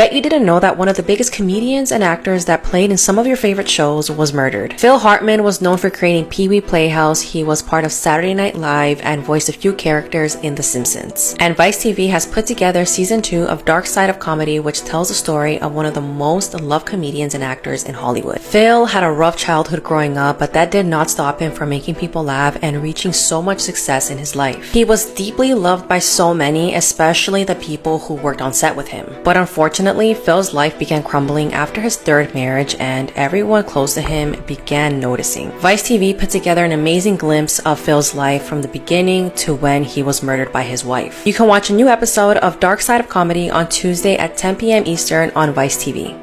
bet you didn't know that one of the biggest comedians and actors that played in some of your favorite shows was murdered. Phil Hartman was known for creating Pee-wee Playhouse. He was part of Saturday Night Live and voiced a few characters in The Simpsons. And Vice TV has put together season 2 of Dark Side of Comedy, which tells the story of one of the most loved comedians and actors in Hollywood. Phil had a rough childhood growing up, but that did not stop him from making people laugh and reaching so much success in his life. He was deeply loved by so many, especially the people who worked on set with him. But unfortunately, Phil's life began crumbling after his third marriage, and everyone close to him began noticing. Vice TV put together an amazing glimpse of Phil's life from the beginning to when he was murdered by his wife. You can watch a new episode of Dark Side of Comedy on Tuesday at 10 p.m. Eastern on Vice TV.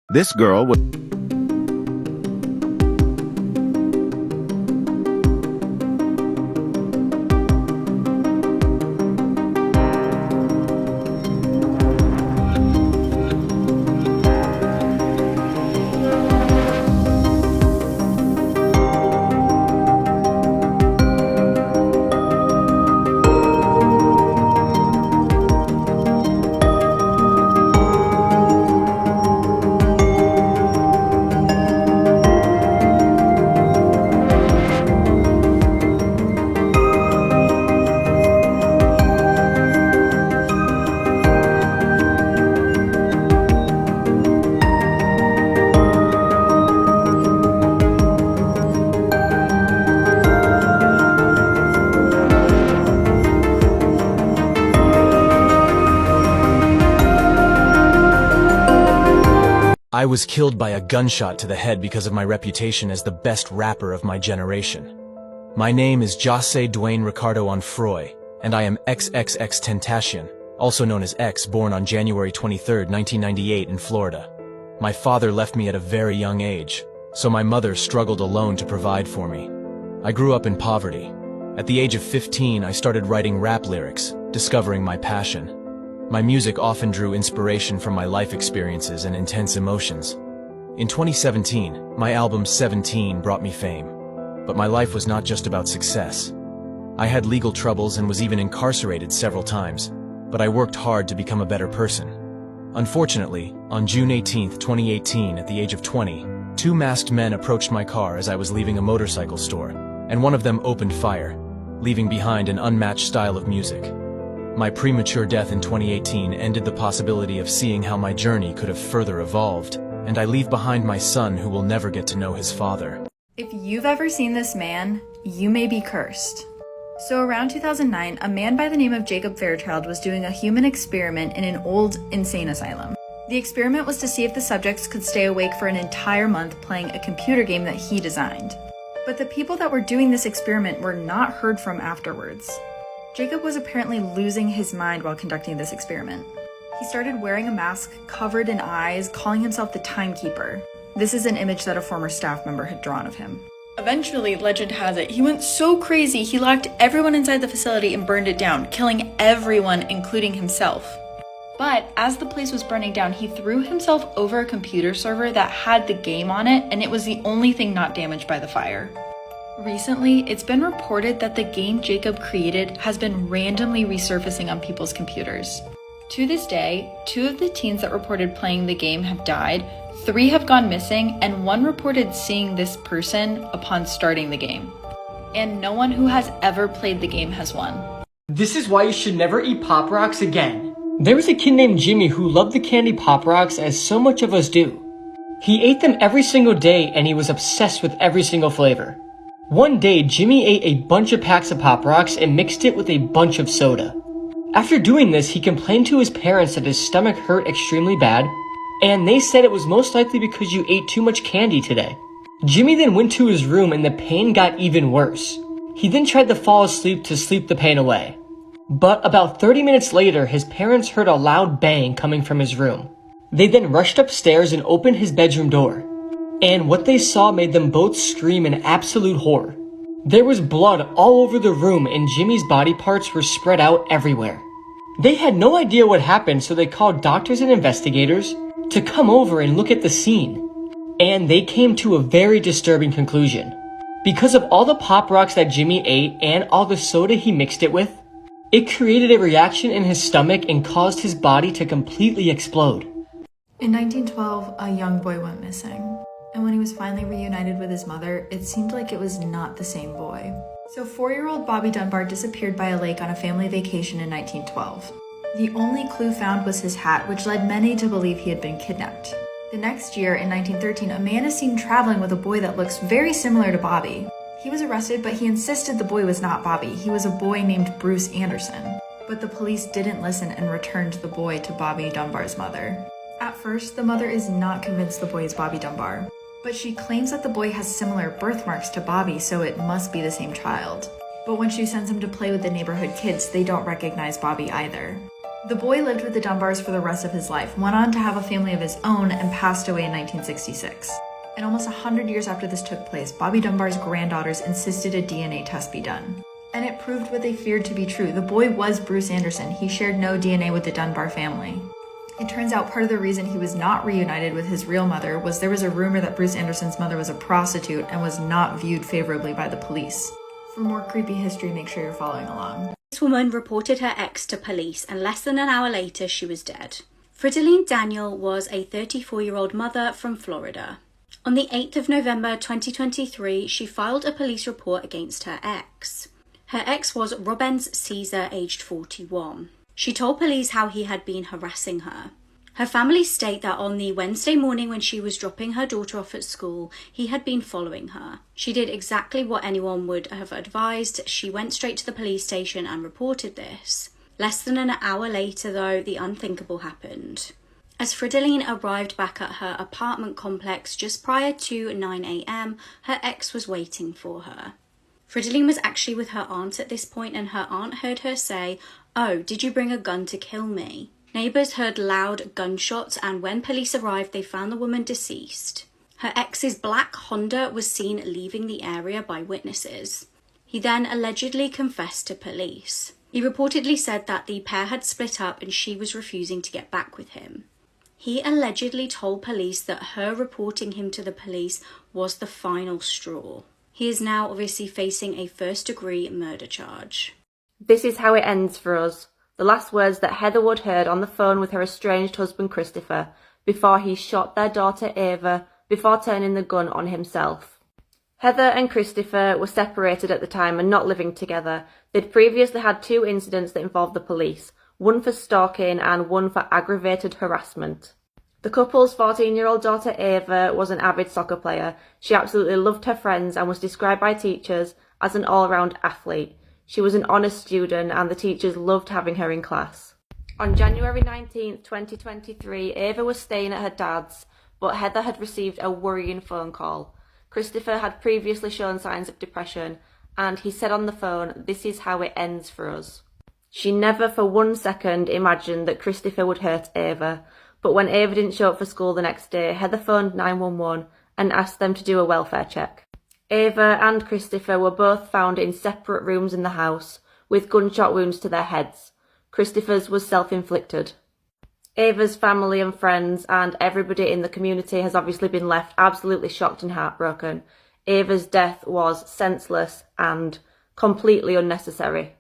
This girl was I was killed by a gunshot to the head because of my reputation as the best rapper of my generation. My name is Jose Dwayne Ricardo Onfroy, and I am XXX Tentacion, also known as X, born on January 23, 1998 in Florida. My father left me at a very young age, so my mother struggled alone to provide for me. I grew up in poverty. At the age of 15, I started writing rap lyrics, discovering my passion. My music often drew inspiration from my life experiences and intense emotions. In 2017, my album 17 brought me fame. But my life was not just about success. I had legal troubles and was even incarcerated several times, but I worked hard to become a better person. Unfortunately, on June 18, 2018, at the age of 20, 2 masked men approached my car as I was leaving a motorcycle store, and one of them opened fire, leaving behind an unmatched style of music. My premature death in 2018 ended the possibility of seeing how my journey could have further evolved, and I leave behind my son who will never get to know his father. If you've ever seen this man, you may be cursed. So around 2009, a man by the name of Jacob Fairchild was doing a human experiment in an old insane asylum. The experiment was to see if the subjects could stay awake for an entire month playing a computer game that he designed. But the people that were doing this experiment were not heard from afterwards. Jacob was apparently losing his mind while conducting this experiment. He started wearing a mask covered in eyes, calling himself the Timekeeper. This is an image that a former staff member had drawn of him. Eventually, legend has it, he went so crazy he locked everyone inside the facility and burned it down, killing everyone, including himself. But as the place was burning down, he threw himself over a computer server that had the game on it, and it was the only thing not damaged by the fire. Recently, it's been reported that the game Jacob created has been randomly resurfacing on people's computers. To this day, 2 of the teens that reported playing the game have died, 3 have gone missing, and 1 reported seeing this person upon starting the game. And no one who has ever played the game has won. This is why you should never eat Pop Rocks again. There was a kid named Jimmy who loved the candy Pop Rocks as so much of us do. He ate them every single day and he was obsessed with every single flavor. One day, Jimmy ate a bunch of packs of Pop Rocks and mixed it with a bunch of soda. After doing this, he complained to his parents that his stomach hurt extremely bad, and they said it was most likely because you ate too much candy today. Jimmy then went to his room and the pain got even worse. He then tried to fall asleep to sleep the pain away. But about 30 minutes later, his parents heard a loud bang coming from his room. They then rushed upstairs and opened his bedroom door. And what they saw made them both scream in absolute horror. There was blood all over the room and Jimmy's body parts were spread out everywhere. They had no idea what happened, so they called doctors and investigators to come over and look at the scene. And they came to a very disturbing conclusion. Because of all the Pop Rocks that Jimmy ate and all the soda he mixed it with, it created a reaction in his stomach and caused his body to completely explode. In 1912, a young boy went missing. And when he was finally reunited with his mother, it seemed like it was not the same boy. So 4-year-old Bobby Dunbar disappeared by a lake on a family vacation in 1912. The only clue found was his hat, which led many to believe he had been kidnapped. The next year, in 1913, a man is seen traveling with a boy that looks very similar to Bobby. He was arrested, but he insisted the boy was not Bobby. He was a boy named Bruce Anderson. But the police didn't listen and returned the boy to Bobby Dunbar's mother. At first, the mother is not convinced the boy is Bobby Dunbar, but she claims that the boy has similar birthmarks to Bobby, so it must be the same child. But when she sends him to play with the neighborhood kids, they don't recognize Bobby either. The boy lived with the Dunbars for the rest of his life, went on to have a family of his own, and passed away in 1966. And almost 100 years after this took place, Bobby Dunbar's granddaughters insisted a DNA test be done. And it proved what they feared to be true. The boy was Bruce Anderson. He shared no DNA with the Dunbar family. It turns out part of the reason he was not reunited with his real mother was there was a rumor that Bruce Anderson's mother was a prostitute and was not viewed favorably by the police. For more creepy history, make sure you're following along. This woman reported her ex to police, and less than an hour later she was dead. Fridoline Daniel was a 34-year-old mother from Florida. On the 8th of November 2023, she filed a police report against her ex. Her ex was Robens Caesar, aged 41. She told police how he had been harassing her. Her family state that on the Wednesday morning when she was dropping her daughter off at school, he had been following her. She did exactly what anyone would have advised. She went straight to the police station and reported this. Less than an hour later, though, the unthinkable happened. As Fridoline arrived back at her apartment complex just prior to 9 a.m., her ex was waiting for her. Fridoline was actually with her aunt at this point, and her aunt heard her say, "Oh, did you bring a gun to kill me?" Neighbours heard loud gunshots, and when police arrived, they found the woman deceased. Her ex's black Honda was seen leaving the area by witnesses. He then allegedly confessed to police. He reportedly said that the pair had split up and she was refusing to get back with him. He allegedly told police that her reporting him to the police was the final straw. He is now obviously facing a first-degree murder charge. This is how it ends for us. The last words that Heather Wood heard on the phone with her estranged husband Christopher before he shot their daughter Ava before turning the gun on himself. Heather and Christopher were separated at the time and not living together. They'd previously had 2 incidents that involved the police, one for stalking and one for aggravated harassment. The couple's 14-year-old daughter Ava was an avid soccer player. She absolutely loved her friends and was described by teachers as an all-round athlete. She was an honest student and the teachers loved having her in class. On January 19, 2023, Ava was staying at her dad's, but Heather had received a worrying phone call. Christopher had previously shown signs of depression, and he said on the phone, "This is how it ends for us." She never for 1 second imagined that Christopher would hurt Ava, but when Ava didn't show up for school the next day, Heather phoned 911 and asked them to do a welfare check. Ava and Christopher were both found in separate rooms in the house, with gunshot wounds to their heads. Christopher's was self-inflicted. Ava's family and friends and everybody in the community has obviously been left absolutely shocked and heartbroken. Ava's death was senseless and completely unnecessary.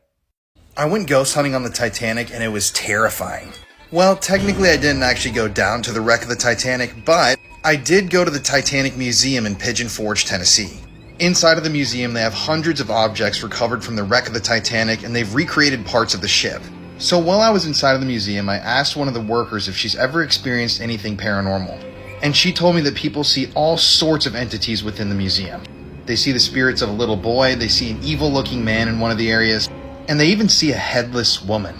I went ghost hunting on the Titanic and it was terrifying. Well, technically I didn't actually go down to the wreck of the Titanic, but I did go to the Titanic Museum in Pigeon Forge, Tennessee. Inside of the museum, they have hundreds of objects recovered from the wreck of the Titanic, and they've recreated parts of the ship. So while I was inside of the museum, I asked one of the workers if she's ever experienced anything paranormal. And she told me that people see all sorts of entities within the museum. They see the spirits of a little boy, they see an evil-looking man in one of the areas, and they even see a headless woman.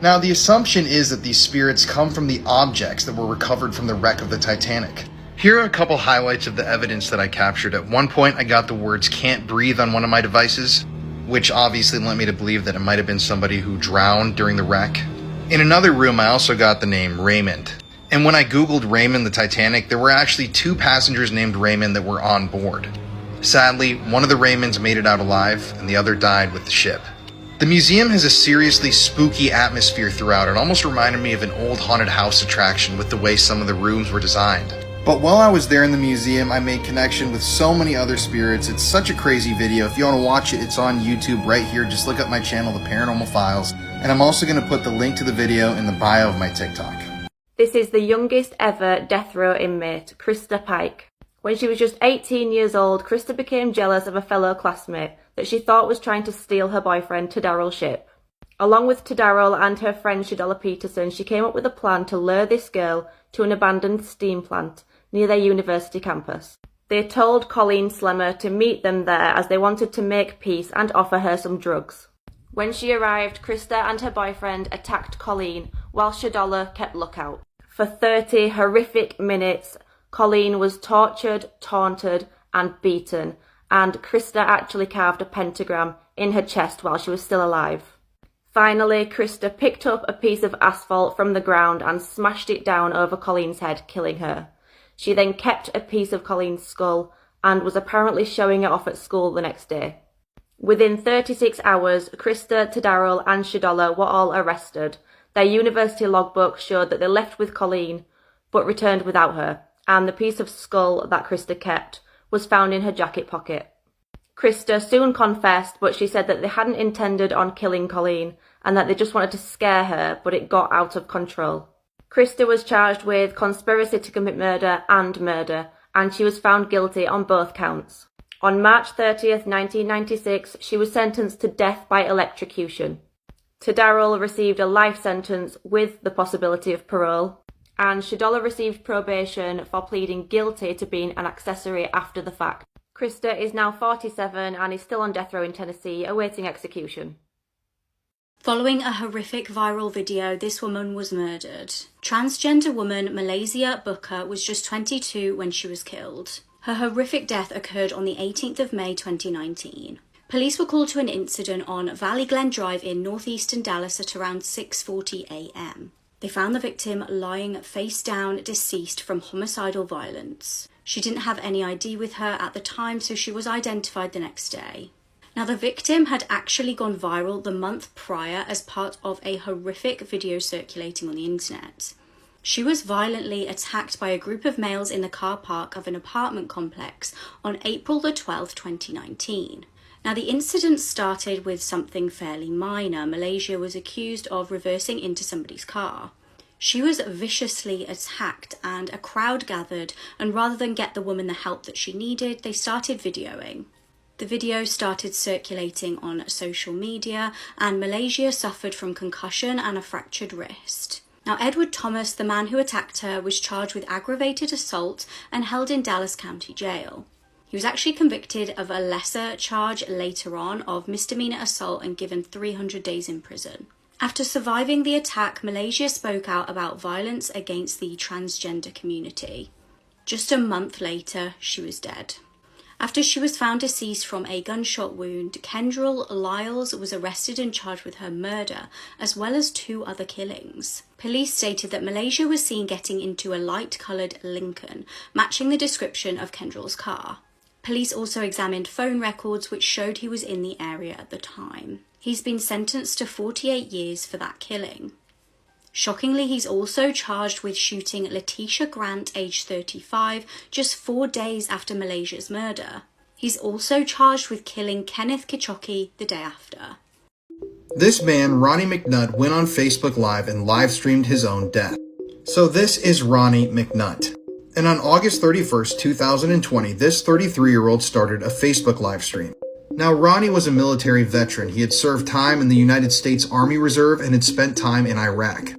Now, the assumption is that these spirits come from the objects that were recovered from the wreck of the Titanic. Here are a couple highlights of the evidence that I captured. At one point, I got the words "can't breathe" on one of my devices, which obviously led me to believe that it might have been somebody who drowned during the wreck. In another room, I also got the name Raymond. And when I Googled Raymond the Titanic, there were actually 2 passengers named Raymond that were on board. Sadly, one of the Raymonds made it out alive, and the other died with the ship. The museum has a seriously spooky atmosphere throughout. It almost reminded me of an old haunted house attraction with the way some of the rooms were designed. But while I was there in the museum, I made connection with so many other spirits. It's such a crazy video. If you want to watch it, it's on YouTube right here. Just look up my channel, The Paranormal Files. And I'm also going to put the link to the video in the bio of my TikTok. This is the youngest ever death row inmate, Krista Pike. When she was just 18 years old, Krista became jealous of a fellow classmate that she thought was trying to steal her boyfriend Tadaryl Shipp. Along with Tadaryl and her friend Shadola Peterson, she came up with a plan to lure this girl to an abandoned steam plant near their university campus. They told Colleen Slemmer to meet them there as they wanted to make peace and offer her some drugs. When she arrived, Krista and her boyfriend attacked Colleen while Shadola kept lookout. For 30 horrific minutes, Colleen was tortured, taunted, and beaten, and Krista actually carved a pentagram in her chest while she was still alive. Finally, Krista picked up a piece of asphalt from the ground and smashed it down over Colleen's head, killing her. She then kept a piece of Colleen's skull and was apparently showing it off at school the next day. Within 36 hours, Krista, Tadaryl, and Shadola were all arrested. Their university logbook showed that they left with Colleen, but returned without her, and the piece of skull that Krista kept was found in her jacket pocket. Krista soon confessed, but she said that they hadn't intended on killing Colleen and that they just wanted to scare her, but it got out of control. Krista was charged with conspiracy to commit murder, and she was found guilty on both counts. On March 30th, 1996, she was sentenced to death by electrocution. Tadaryl received a life sentence with the possibility of parole, and Shadola received probation for pleading guilty to being an accessory after the fact. Krista is now 47 and is still on death row in Tennessee, awaiting execution. Following a horrific viral video, this woman was murdered. Transgender woman Malaysia Booker was just 22 when she was killed. Her horrific death occurred on the 18th of May 2019. Police were called to an incident on Valley Glen Drive in northeastern Dallas at around 6:40 a.m. They found the victim lying face down, deceased from homicidal violence. She didn't have any ID with her at the time, so she was identified the next day. Now, the victim had actually gone viral the month prior as part of a horrific video circulating on the internet. She was violently attacked by a group of males in the car park of an apartment complex on April the 12th, 2019. Now, the incident started with something fairly minor. Malaysia was accused of reversing into somebody's car. She was viciously attacked and a crowd gathered, and rather than get the woman the help that she needed, they started videoing. The video started circulating on social media, and Malaysia suffered from concussion and a fractured wrist. Now, Edward Thomas, the man who attacked her, was charged with aggravated assault and held in Dallas County Jail. He was actually convicted of a lesser charge later on of misdemeanor assault and given 300 days in prison. After surviving the attack, Malaysia spoke out about violence against the transgender community. Just a month later, she was dead. After she was found deceased from a gunshot wound, Kendrell Lyles was arrested and charged with her murder, as well as 2 other killings. Police stated that Malaysia was seen getting into a light-coloured Lincoln, matching the description of Kendrell's car. Police also examined phone records which showed he was in the area at the time. He's been sentenced to 48 years for that killing. Shockingly, he's also charged with shooting Letitia Grant, aged 35, just 4 days after Malaysia's murder. He's also charged with killing Kenneth Kichoki the day after. This man, Ronnie McNutt, went on Facebook Live and live-streamed his own death. So this is Ronnie McNutt. And on August 31st, 2020, this 33-year-old started a Facebook live stream. Now, Ronnie was a military veteran. He had served time in the United States Army Reserve and had spent time in Iraq.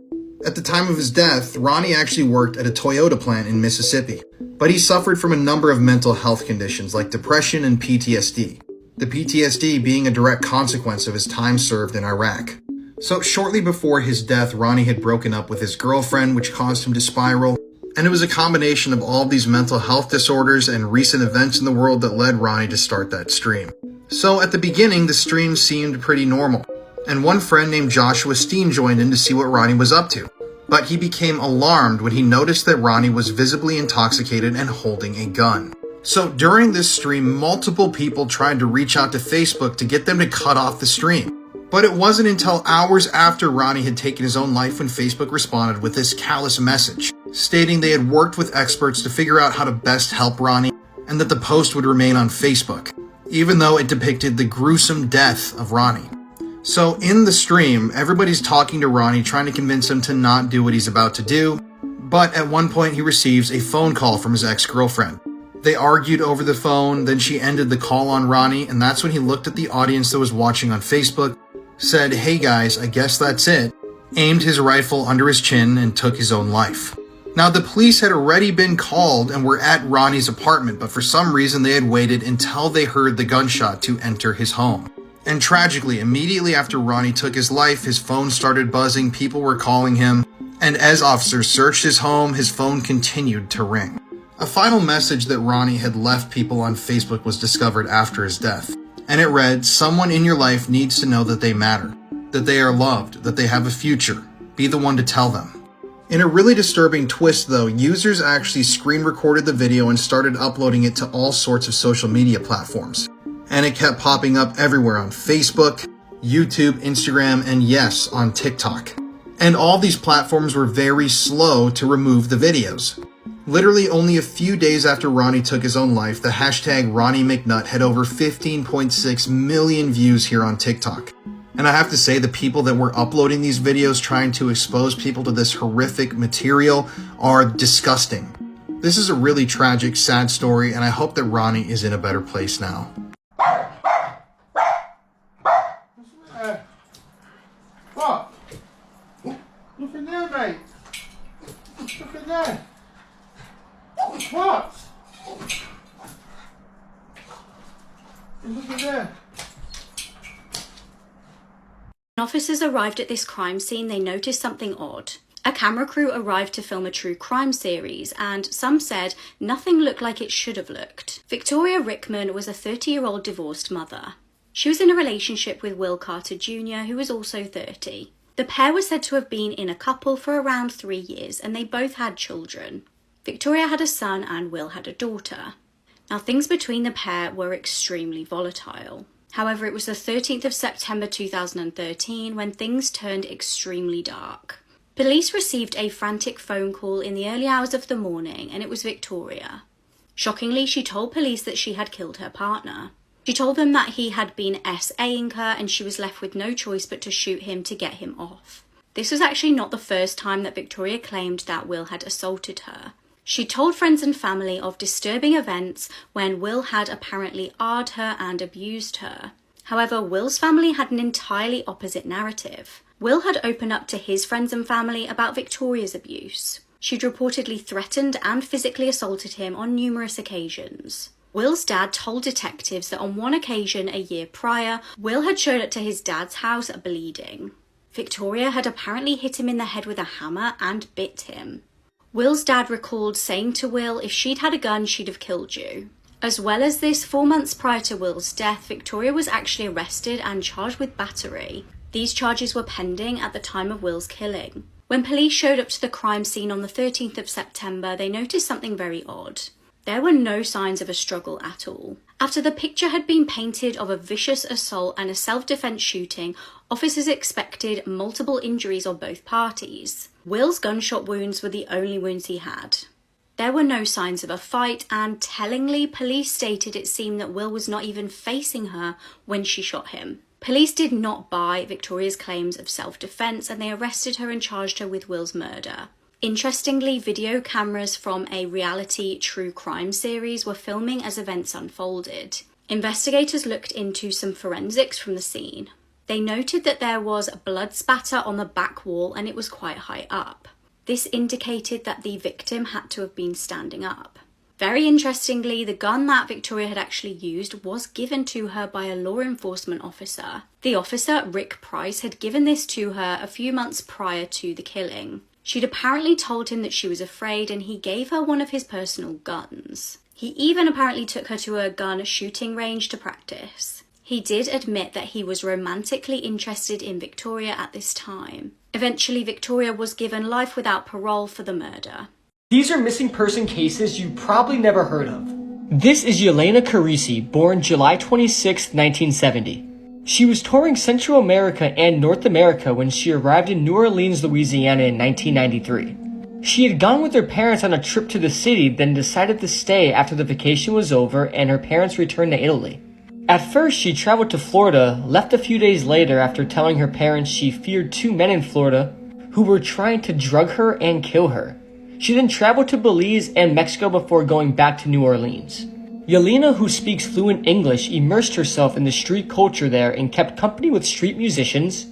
At the time of his death, Ronnie actually worked at a Toyota plant in Mississippi, but he suffered from a number of mental health conditions like depression and PTSD. The PTSD being a direct consequence of his time served in Iraq. So shortly before his death, Ronnie had broken up with his girlfriend, which caused him to spiral. And it was a combination of all of these mental health disorders and recent events in the world that led Ronnie to start that stream. So at the beginning, the stream seemed pretty normal, and one friend named Joshua Steen joined in to see what Ronnie was up to. But he became alarmed when he noticed that Ronnie was visibly intoxicated and holding a gun. So during this stream, multiple people tried to reach out to Facebook to get them to cut off the stream. But it wasn't until hours after Ronnie had taken his own life when Facebook responded with this callous message, stating they had worked with experts to figure out how to best help Ronnie, and that the post would remain on Facebook, even though it depicted the gruesome death of Ronnie. So in the stream, everybody's talking to Ronnie, trying to convince him to not do what he's about to do, But at one point, he receives a phone call from his ex-girlfriend. They argued over the phone, then she ended the call on Ronnie, and that's when he looked at the audience that was watching on Facebook, said, "Hey guys, I guess that's it," aimed his rifle under his chin, and took his own life. Now, the police had already been called and were at Ronnie's apartment, but for some reason they had waited until they heard the gunshot to enter his home. And tragically, immediately after Ronnie took his life, his phone started buzzing, people were calling him, and as officers searched his home, his phone continued to ring. A final message that Ronnie had left people on Facebook was discovered after his death, and it read, "Someone in your life needs to know that they matter, that they are loved, that they have a future. Be the one to tell them." In a really disturbing twist though, users actually screen recorded the video and started uploading it to all sorts of social media platforms. And it kept popping up everywhere on Facebook, YouTube, Instagram, and yes, on TikTok. And all these platforms were very slow to remove the videos. Literally only a few days after Ronnie took his own life, the hashtag Ronnie McNutt had over 15.6 million views here on TikTok. And I have to say, the people that were uploading these videos trying to expose people to this horrific material are disgusting. This is a really tragic, sad story, and I hope that Ronnie is in a better place now. What? Nothing there, mate. Nothing there. What? There's nothing there. When officers arrived at this crime scene, they noticed something odd. A camera crew arrived to film a true crime series, and some said nothing looked like it should have looked. Victoria Rickman was a 30-year-old divorced mother. She was in a relationship with Will Carter Jr., who was also 30. The pair were said to have been in a couple for around 3 years, and they both had children. Victoria had a son and Will had a daughter. Now, things between the pair were extremely volatile. However, it was the 13th of September 2013 when things turned extremely dark. Police received a frantic phone call in the early hours of the morning, and it was Victoria. Shockingly, she told police that she had killed her partner. She told them that he had been SAing her and she was left with no choice but to shoot him to get him off. This was actually not the first time that Victoria claimed that Will had assaulted her. She told friends and family of disturbing events when Will had apparently arred her and abused her. However, Will's family had an entirely opposite narrative. Will had opened up to his friends and family about Victoria's abuse. She'd reportedly threatened and physically assaulted him on numerous occasions. Will's dad told detectives that on one occasion a year prior, Will had showed up to his dad's house bleeding. Victoria had apparently hit him in the head with a hammer and bit him. Will's dad recalled saying to Will, "If she'd had a gun, she'd have killed you." As well as this, 4 months prior to Will's death, Victoria was actually arrested and charged with battery. These charges were pending at the time of Will's killing. When police showed up to the crime scene on the 13th of September, they noticed something very odd. There were no signs of a struggle at all. After the picture had been painted of a vicious assault and a self-defense shooting, officers expected multiple injuries on both parties. Will's gunshot wounds were the only wounds he had. There were no signs of a fight, and tellingly, police stated it seemed that Will was not even facing her when she shot him. Police did not buy Victoria's claims of self-defense, and they arrested her and charged her with Will's murder. Interestingly, video cameras from a reality true crime series were filming as events unfolded. Investigators looked into some forensics from the scene. They noted that there was blood spatter on the back wall and it was quite high up. This indicated that the victim had to have been standing up. Very interestingly, the gun that Victoria had actually used was given to her by a law enforcement officer. The officer, Rick Price, had given this to her a few months prior to the killing. She'd apparently told him that she was afraid and he gave her one of his personal guns. He even apparently took her to a gun shooting range to practice. He did admit that he was romantically interested in Victoria at this time. Eventually, Victoria was given life without parole for the murder. These are missing person cases you probably never heard of. This is Yelena Carisi, born July 26, 1970. She was touring Central America and North America when she arrived in New Orleans, Louisiana in 1993. She had gone with her parents on a trip to the city, then decided to stay after the vacation was over and her parents returned to Italy. At first, she traveled to Florida, left a few days later after telling her parents she feared 2 men in Florida who were trying to drug her and kill her. She then traveled to Belize and Mexico before going back to New Orleans. Yelena, who speaks fluent English, immersed herself in the street culture there and kept company with street musicians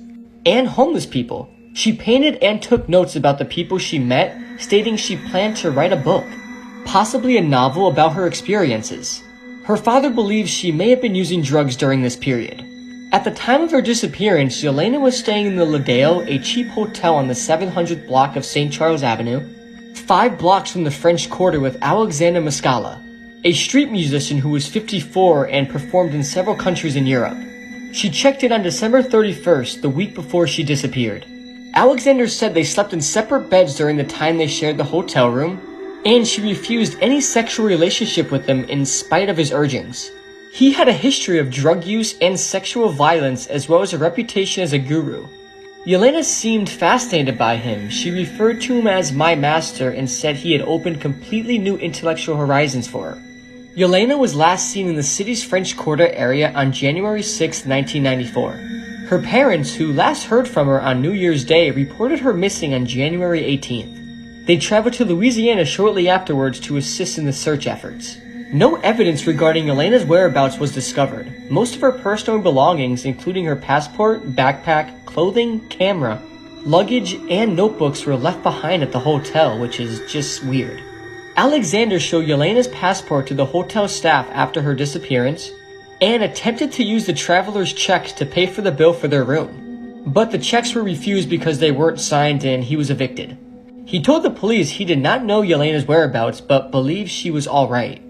and homeless people. She painted and took notes about the people she met, stating she planned to write a book, possibly a novel about her experiences. Her father believes she may have been using drugs during this period. At the time of her disappearance, Yelena was staying in the Ladale, a cheap hotel on the 700th block of St. Charles Avenue, 5 blocks from the French Quarter, with Alexander Muscala, a street musician who was 54 and performed in several countries in Europe. She checked in on December 31st, the week before she disappeared. Alexander said they slept in separate beds during the time they shared the hotel room, and she refused any sexual relationship with him in spite of his urgings. He had a history of drug use and sexual violence, as well as a reputation as a guru. Yelena seemed fascinated by him. She referred to him as my master and said he had opened completely new intellectual horizons for her. Yelena was last seen in the city's French Quarter area on January 6, 1994. Her parents, who last heard from her on New Year's Day, reported her missing on January 18th. They traveled to Louisiana shortly afterwards to assist in the search efforts. No evidence regarding Yelena's whereabouts was discovered. Most of her personal belongings, including her passport, backpack, clothing, camera, luggage, and notebooks, were left behind at the hotel, which is just weird. Alexander showed Yelena's passport to the hotel staff after her disappearance and attempted to use the traveler's checks to pay for the bill for their room. But the checks were refused because they weren't signed and he was evicted. He told the police he did not know Yelena's whereabouts but believed she was alright.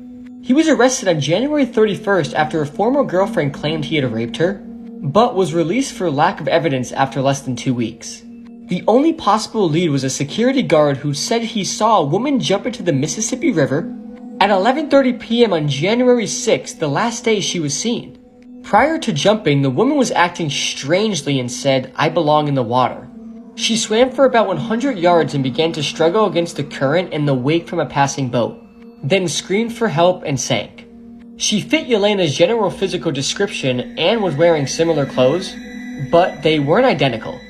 He was arrested on January 31st after a former girlfriend claimed he had raped her, but was released for lack of evidence after less than 2 weeks. The only possible lead was a security guard who said he saw a woman jump into the Mississippi River at 11:30 p.m. on January 6th, the last day she was seen. Prior to jumping, the woman was acting strangely and said, "I belong in the water." She swam for about 100 yards and began to struggle against the current and the wake from a passing boat, then screamed for help and sank. She fit Yelena's general physical description and was wearing similar clothes, but they weren't identical.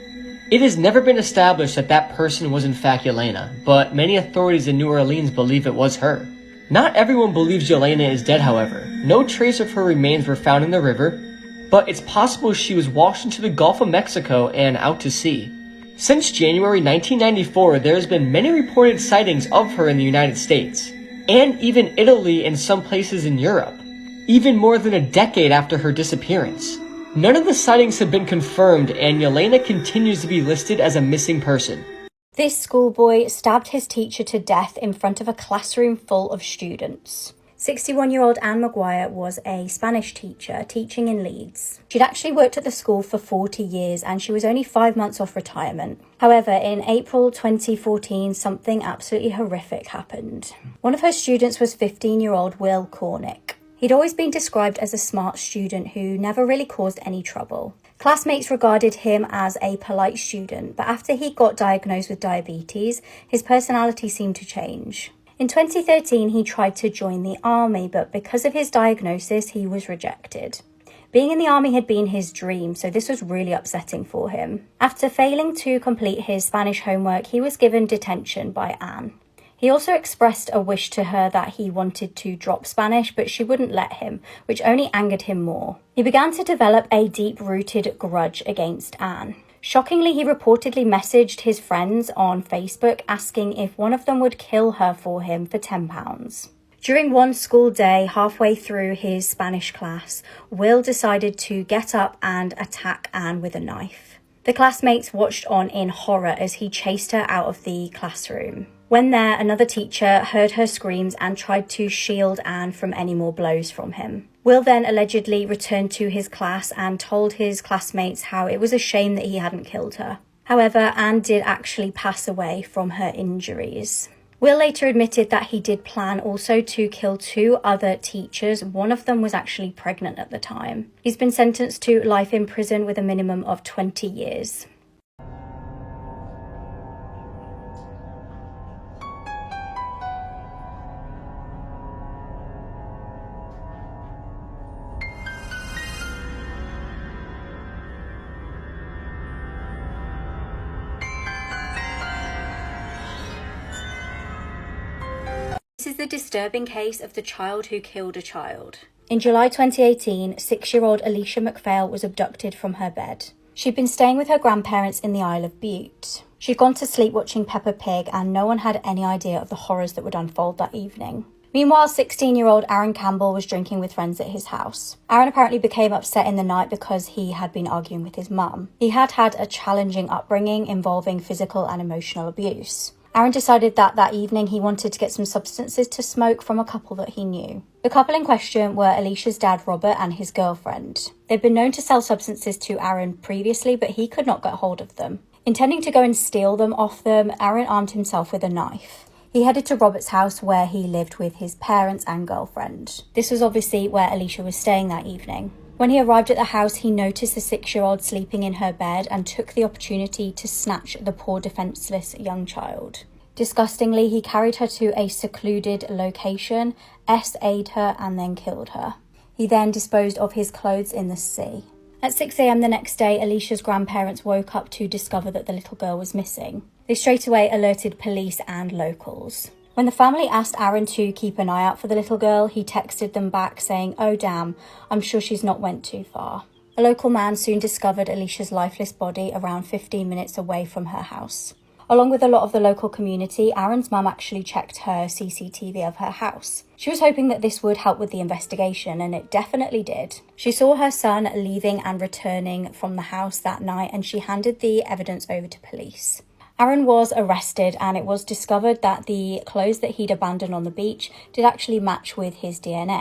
It has never been established that that person was in fact Yelena, but many authorities in New Orleans believe it was her. Not everyone believes Yelena is dead, however. No trace of her remains were found in the river, but it's possible she was washed into the Gulf of Mexico and out to sea. Since January 1994, there has been many reported sightings of her in the United States, and even Italy and some places in Europe, even more than a decade after her disappearance. None of the sightings have been confirmed, and Yelena continues to be listed as a missing person. This schoolboy stabbed his teacher to death in front of a classroom full of students. 61-year-old Anne Maguire was a Spanish teacher teaching in Leeds. She'd actually worked at the school for 40 years and she was only 5 months off retirement. However, in April 2014, something absolutely horrific happened. One of her students was 15-year-old Will Cornick. He'd always been described as a smart student who never really caused any trouble. Classmates regarded him as a polite student, but after he got diagnosed with diabetes, his personality seemed to change. In 2013, he tried to join the army, but because of his diagnosis, he was rejected. Being in the army had been his dream, so this was really upsetting for him. After failing to complete his Spanish homework, he was given detention by Anne. He also expressed a wish to her that he wanted to drop Spanish, but she wouldn't let him, which only angered him more. He began to develop a deep-rooted grudge against Anne. Shockingly, he reportedly messaged his friends on Facebook asking if one of them would kill her for him for £10. During one school day, halfway through his Spanish class, Will decided to get up and attack Anne with a knife. The classmates watched on in horror as he chased her out of the classroom. When there, another teacher heard her screams and tried to shield Anne from any more blows from him. Will then allegedly returned to his class and told his classmates how it was a shame that he hadn't killed her. However, Anne did actually pass away from her injuries. Will later admitted that he did plan also to kill 2 other teachers. One of them was actually pregnant at the time. He's been sentenced to life in prison with a minimum of 20 years. This is the disturbing case of the child who killed a child. In July 2018, 6-year-old Alicia McPhail was abducted from her bed. She'd been staying with her grandparents in the Isle of Bute. She'd gone to sleep watching Peppa Pig, and no one had any idea of the horrors that would unfold that evening. Meanwhile, 16-year-old Aaron Campbell was drinking with friends at his house. Aaron apparently became upset in the night because he had been arguing with his mum. He had had a challenging upbringing involving physical and emotional abuse. Aaron decided that evening he wanted to get some substances to smoke from a couple that he knew. The couple in question were Alicia's dad, Robert, and his girlfriend. They'd been known to sell substances to Aaron previously, but he could not get hold of them. Intending to go and steal them off them, Aaron armed himself with a knife. He headed to Robert's house where he lived with his parents and girlfriend. This was obviously where Alicia was staying that evening. When he arrived at the house, he noticed the 6-year-old sleeping in her bed and took the opportunity to snatch the poor defenseless young child. Disgustingly, he carried her to a secluded location, SA'd her, and then killed her. He then disposed of his clothes in the sea. At 6 a.m. the next day, Alicia's grandparents woke up to discover that the little girl was missing. They straight away alerted police and locals. When the family asked Aaron to keep an eye out for the little girl, he texted them back saying, "Oh damn, I'm sure she's not went too far." A local man soon discovered Alicia's lifeless body around 15 minutes away from her house. Along with a lot of the local community, Aaron's mum actually checked her CCTV of her house. She was hoping that this would help with the investigation, and it definitely did. She saw her son leaving and returning from the house that night, and she handed the evidence over to police. Aaron was arrested, and it was discovered that the clothes that he'd abandoned on the beach did actually match with his DNA.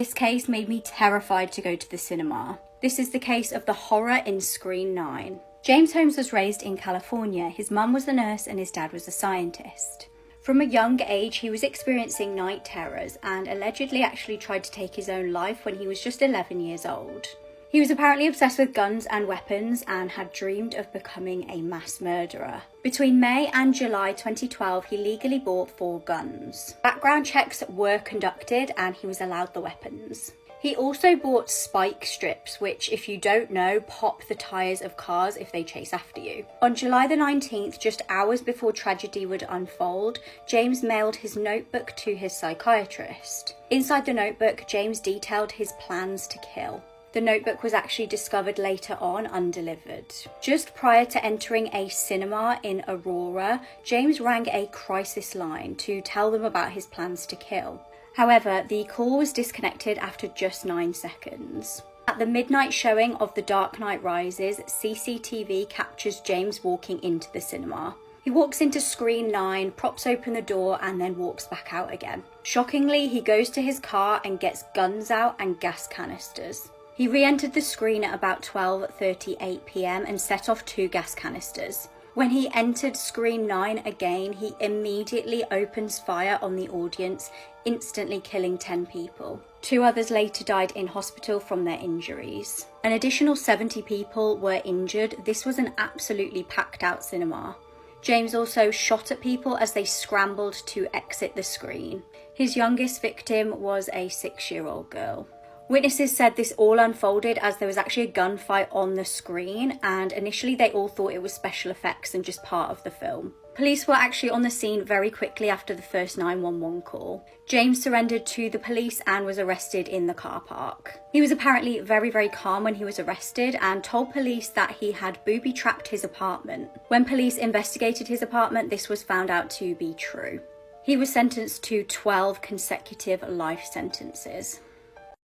This case made me terrified to go to the cinema. This is the case of the horror in Screen 9. James Holmes was raised in California. His mum was a nurse and his dad was a scientist. From a young age, he was experiencing night terrors and allegedly actually tried to take his own life when he was just 11 years old. He was apparently obsessed with guns and weapons and had dreamed of becoming a mass murderer. Between May and July 2012, he legally bought 4 guns. Background checks were conducted and he was allowed the weapons. He also bought spike strips, which, if you don't know, pop the tyres of cars if they chase after you. On July the 19th, just hours before tragedy would unfold, James mailed his notebook to his psychiatrist. Inside the notebook, James detailed his plans to kill. The notebook was actually discovered later on undelivered. Just prior to entering a cinema in Aurora, James rang a crisis line to tell them about his plans to kill. However, the call was disconnected after just 9 seconds. At the midnight showing of The Dark Knight Rises, CCTV captures James walking into the cinema. He walks into Screen 9, props open the door, and then walks back out again. Shockingly, he goes to his car and gets guns out and gas canisters. He re-entered the screen at about 12:38 p.m. and set off 2 gas canisters. When he entered Screen 9 again, he immediately opens fire on the audience, instantly killing 10 people. 2 others later died in hospital from their injuries. An additional 70 people were injured. This was an absolutely packed out cinema. James also shot at people as they scrambled to exit the screen. His youngest victim was a 6-year-old girl. Witnesses said this all unfolded as there was actually a gunfight on the screen, and initially they all thought it was special effects and just part of the film. Police were actually on the scene very quickly after the first 911 call. James surrendered to the police and was arrested in the car park. He was apparently very calm when he was arrested and told police that he had booby-trapped his apartment. When police investigated his apartment, this was found out to be true. He was sentenced to 12 consecutive life sentences.